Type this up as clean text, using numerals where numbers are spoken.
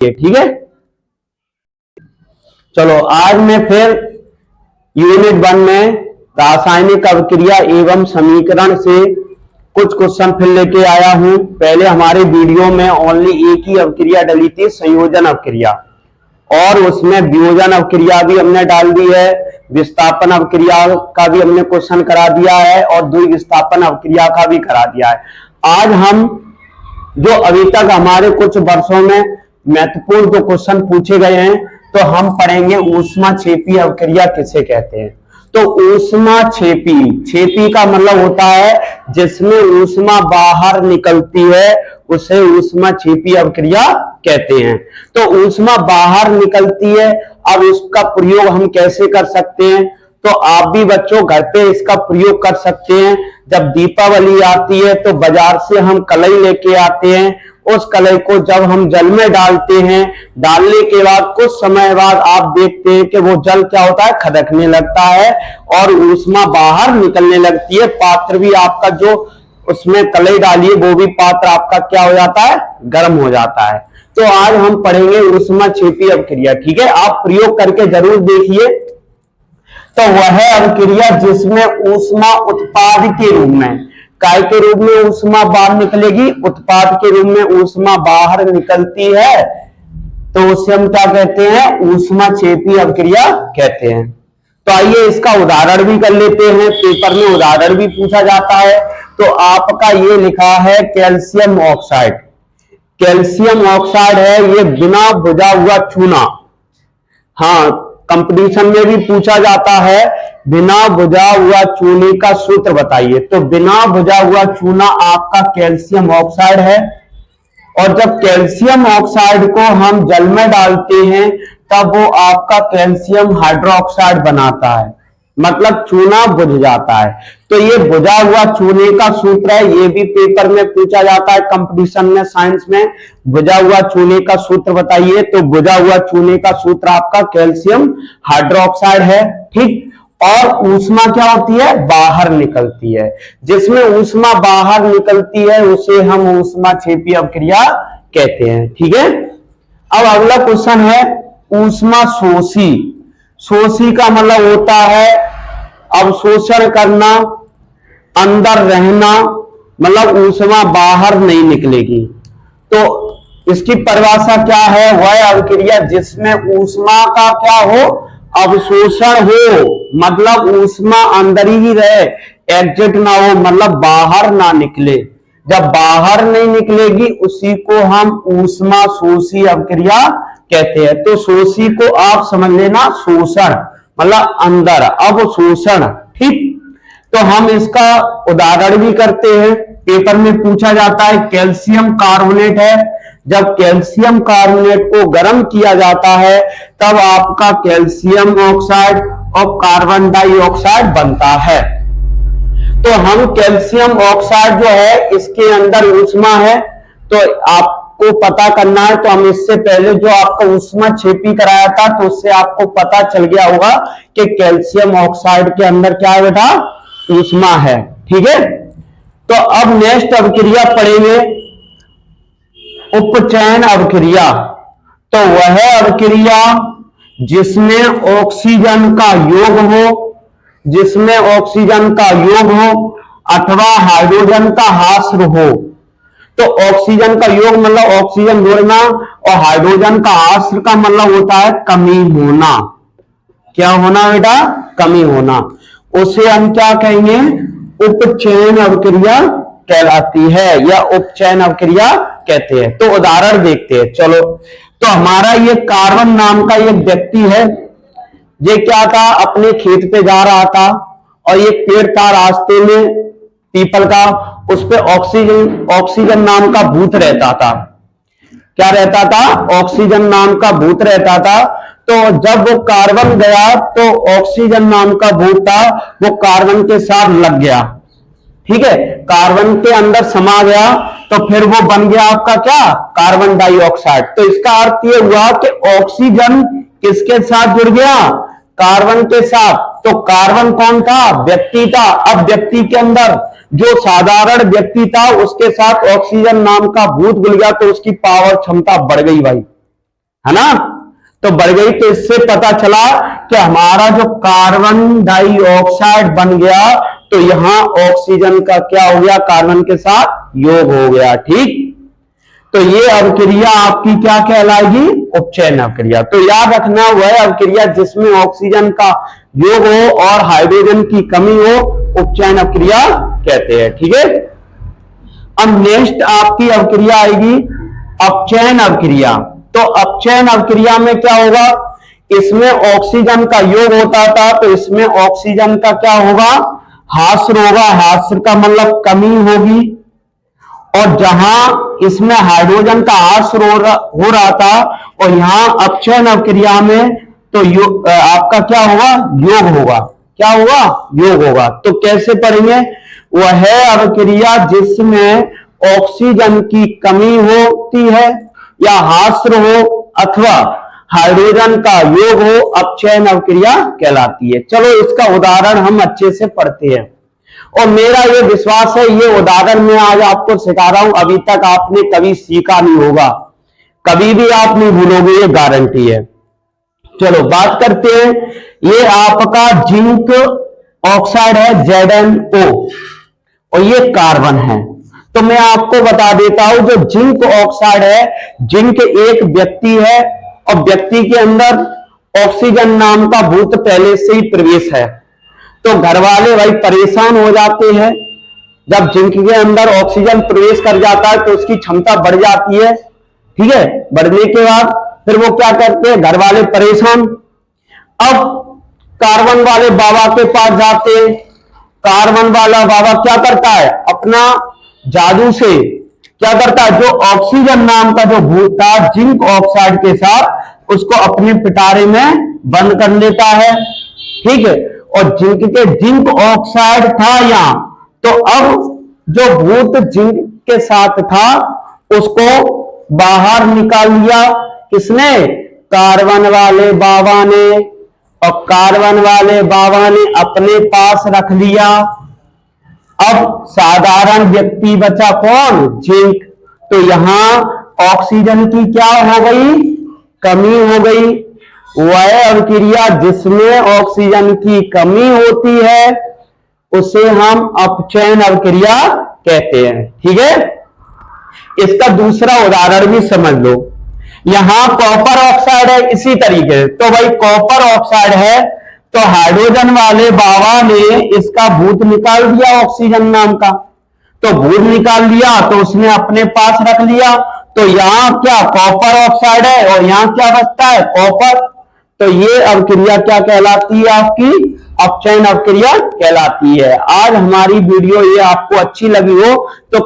ठीक है। चलो आज मैं फिर यूनिट 1 में रासायनिक अभिक्रिया एवं समीकरण से कुछ क्वेश्चन फिर लेके आया हूं। पहले हमारे वीडियो में ओनली एक ही अभिक्रिया डली थी, संयोजन अभिक्रिया, और उसमें वियोजन अभिक्रिया भी हमने डाल दी है, विस्थापन अभिक्रिया का भी हमने क्वेश्चन करा दिया है और द्विविस्थापन अभिक्रिया का भी करा दिया है। आज हम जो अभी तक हमारे कुछ वर्षों में महत्वपूर्ण जो क्वेश्चन पूछे गए हैं, तो हम पढ़ेंगे ऊष्माक्षेपी अभिक्रिया किसे कहते हैं। तो ऊष्माक्षेपी, छेपी का मतलब होता है जिसमें ऊष्मा बाहर निकलती है, उसे ऊष्माक्षेपी अभिक्रिया कहते हैं। तो ऊष्मा बाहर निकलती है, अब इसका प्रयोग हम कैसे कर सकते हैं, तो आप भी बच्चों घर पे इसका प्रयोग कर सकते हैं। जब दीपावली आती है तो बाजार से हम कलई लेके आते हैं, उस कलई को जब हम जल में डालते हैं, डालने के बाद कुछ समय बाद आप देखते हैं कि वो जल क्या होता है, खदकने लगता है और ऊष्मा बाहर निकलने लगती है। पात्र भी आपका जो उसमें कलई डालिए वो भी पात्र आपका क्या हो जाता है, गर्म हो जाता है। तो आज हम पढ़ेंगे ऊष्माक्षेपी अभिक्रिया, ठीक है। आप प्रयोग करके जरूर देखिए। तो वह अभिक्रिया जिसमें ऊष्मा उत्पाद के रूप में, काय के रूप में ऊष्मा बाहर निकलेगी, उत्पाद के रूप में ऊष्मा बाहर निकलती है, तो उसे हम क्या कहते हैं, ऊष्माक्षेपी अभिक्रिया कहते हैं। तो आइए इसका उदाहरण भी कर लेते हैं, पेपर में उदाहरण भी पूछा जाता है। तो आपका ये लिखा है कैल्शियम ऑक्साइड, कैल्शियम ऑक्साइड है ये बिना बुझा हुआ चूना। हाँ, कंपटीशन में भी पूछा जाता है बिना बुझा हुआ चूने का सूत्र बताइए। तो बिना बुझा हुआ चूना आपका कैल्शियम ऑक्साइड है, और जब कैल्शियम ऑक्साइड को हम जल में डालते हैं तब वो आपका कैल्शियम हाइड्रोक्साइड बनाता है, मतलब चूना बुझ जाता है। तो ये बुझा हुआ चूने का सूत्र है, ये भी पेपर में पूछा जाता है कंपटीशन में, साइंस में। बुझा हुआ चूने का सूत्र बताइए, तो बुझा हुआ चूने का सूत्र आपका कैल्शियम हाइड्रोक्साइड है, ठीक। और ऊष्मा क्या होती है, बाहर निकलती है। जिसमें ऊष्मा बाहर निकलती है उसे हम ऊष्माक्षेपी अभिक्रिया कहते हैं, ठीक है। अब अगला क्वेश्चन है ऊष्मा शोषी। शोषी का मतलब होता है अवशोषण करना, अंदर रहना, मतलब ऊष्मा बाहर नहीं निकलेगी। तो इसकी परिभाषा क्या है, वह अभिक्रिया जिसमें ऊष्मा का क्या हो, अवशोषण हो, मतलब ऊष्मा अंदर ही रहे, एग्जिट ना हो, मतलब बाहर ना निकले। जब बाहर नहीं निकलेगी उसी को हम ऊष्मा शोषी अभिक्रिया कहते हैं। तो शोषी को आप समझ लेना शोषण, मतलब अंदर, अवशोषण, ठीक। तो हम इसका उदाहरण भी करते हैं, पेपर में पूछा जाता है। कैल्शियम कार्बोनेट है, जब कैल्शियम कार्बोनेट को गर्म किया जाता है तब आपका कैल्शियम ऑक्साइड और कार्बन डाइऑक्साइड बनता है। तो हम कैल्शियम ऑक्साइड जो है इसके अंदर ऊष्मा है, तो आपको पता करना है। तो हम इससे पहले जो आपका ऊष्माक्षेपी कराया था तो उससे आपको पता चल गया होगा कि कैल्शियम ऑक्साइड के अंदर क्या है बेटा, ऊष्मा है, ठीक है। तो अब नेक्स्ट अभिक्रिया पढ़ेंगे उपचयन अभिक्रिया। तो वह अभिक्रिया जिसमें ऑक्सीजन का योग हो, जिसमें ऑक्सीजन का योग हो अथवा हाइड्रोजन का हास्र हो। तो ऑक्सीजन का योग मतलब ऑक्सीजन जोड़ना, और हाइड्रोजन का हास्र का मतलब होता है कमी होना। क्या होना बेटा, कमी होना। उसे हम क्या कहेंगे, उपचयन अभिक्रिया कहलाती है या उपचयन अभिक्रिया कहते हैं। तो उदाहरण देखते हैं, चलो। तो हमारा ये कार्बन नाम का एक व्यक्ति है, ये क्या था, अपने खेत पे जा रहा था और एक पेड़ था रास्ते में पीपल का, उस पे ऑक्सीजन नाम का भूत रहता था। क्या रहता था, ऑक्सीजन नाम का भूत रहता था। तो जब वो कार्बन गया तो ऑक्सीजन नाम का भूत था वो कार्बन के साथ लग गया, ठीक है, कार्बन के अंदर समा गया, तो फिर वो बन गया आपका क्या, कार्बन डाइऑक्साइड। तो इसका अर्थ ये हुआ कि ऑक्सीजन किसके साथ जुड़ गया, कार्बन के साथ। तो कार्बन कौन था, व्यक्ति था। अब व्यक्ति के अंदर जो साधारण व्यक्ति था उसके साथ ऑक्सीजन नाम का भूत घुल गया, तो उसकी पावर क्षमता बढ़ गई भाई, है ना, तो बढ़ गई। तो इससे पता चला कि हमारा जो कार्बन डाइऑक्साइड बन गया, तो यहां ऑक्सीजन का क्या हो गया, कार्बन के साथ योग हो गया। ठीक, तो ये अवक्रिया आपकी क्या कहलाएगी, उपचयन अवक्रिया। तो याद रखना, वह अवक्रिया जिसमें ऑक्सीजन का योग हो और हाइड्रोजन की कमी हो, उपचयन अवक्रिया कहते हैं। ठीक है, अब नेक्स्ट आपकी अवक्रिया आएगी अपचयन अवक्रिया। तो अपचयन अवक्रिया में क्या होगा, इसमें ऑक्सीजन का योग होता था, तो इसमें ऑक्सीजन का क्या होगा, ह्रास होगा। ह्रास का मतलब कमी होगी। और जहां इसमें हाइड्रोजन का ह्रास हो रहा था, और यहां अपचयन अवक्रिया में तो आपका क्या होगा, योग होगा। क्या होगा, योग होगा। तो कैसे पढ़ेंगे, वह है अवक्रिया जिसमें ऑक्सीजन की कमी होती है या ह्रास हो अथवा हाइड्रोजन का योग हो, अपचयन अवक्रिया कहलाती है। चलो इसका उदाहरण हम अच्छे से पढ़ते हैं, और मेरा ये विश्वास है ये उदाहरण मैं आज आपको सिखा रहा हूं, अभी तक आपने कभी सीखा नहीं होगा, कभी भी आप नहीं भूलोगे, ये गारंटी है। चलो बात करते हैं, ये आपका जिंक ऑक्साइड है ZnO, और ये कार्बन है। तो मैं आपको बता देता हूं, जो जिंक ऑक्साइड है, जिंक एक व्यक्ति है, और व्यक्ति के अंदर ऑक्सीजन नाम का भूत पहले से ही प्रवेश है। तो घर वाले भाई परेशान हो जाते हैं, जब जिंक के अंदर ऑक्सीजन प्रवेश कर जाता है तो उसकी क्षमता बढ़ जाती है। ठीक है, बढ़ने के बाद फिर वो क्या करते हैं, घर वाले परेशान। अब कार्बन वाले बाबा के पास जाते हैं। कार्बन वाला बाबा क्या करता है, अपना जादू से क्या करता है, जो ऑक्सीजन नाम का जो भूत था जिंक ऑक्साइड के साथ, उसको अपने पिटारे में बंद कर लेता है। ठीक है, और जिंक ऑक्साइड था यहां, तो अब जो भूत जिंक के साथ था उसको बाहर निकाल लिया। किसने, कार्बन वाले बाबा ने, और कार्बन वाले बाबा ने अपने पास रख लिया। अब साधारण व्यक्ति बचा कौन, जिंक। तो यहां ऑक्सीजन की क्या हो गई, कमी हो गई। वह अवक्रिया जिसमें ऑक्सीजन की कमी होती है उसे हम अपचयन अवक्रिया कहते हैं। ठीक है, इसका दूसरा उदाहरण भी समझ लो। यहां कॉपर ऑक्साइड है, इसी तरीके से। तो भाई कॉपर ऑक्साइड है, तो हाइड्रोजन वाले बाबा ने इसका भूत निकाल दिया ऑक्सीजन नाम का। तो भूत निकाल लिया तो उसने अपने पास रख लिया। तो यहां क्या कॉपर ऑक्साइड है, और यहां क्या बचता है, कॉपर। तो ये अवक्रिया क्या कहलाती है, आपकी अपचयन अवक्रिया कहलाती है। आज हमारी वीडियो ये आपको अच्छी लगी हो तो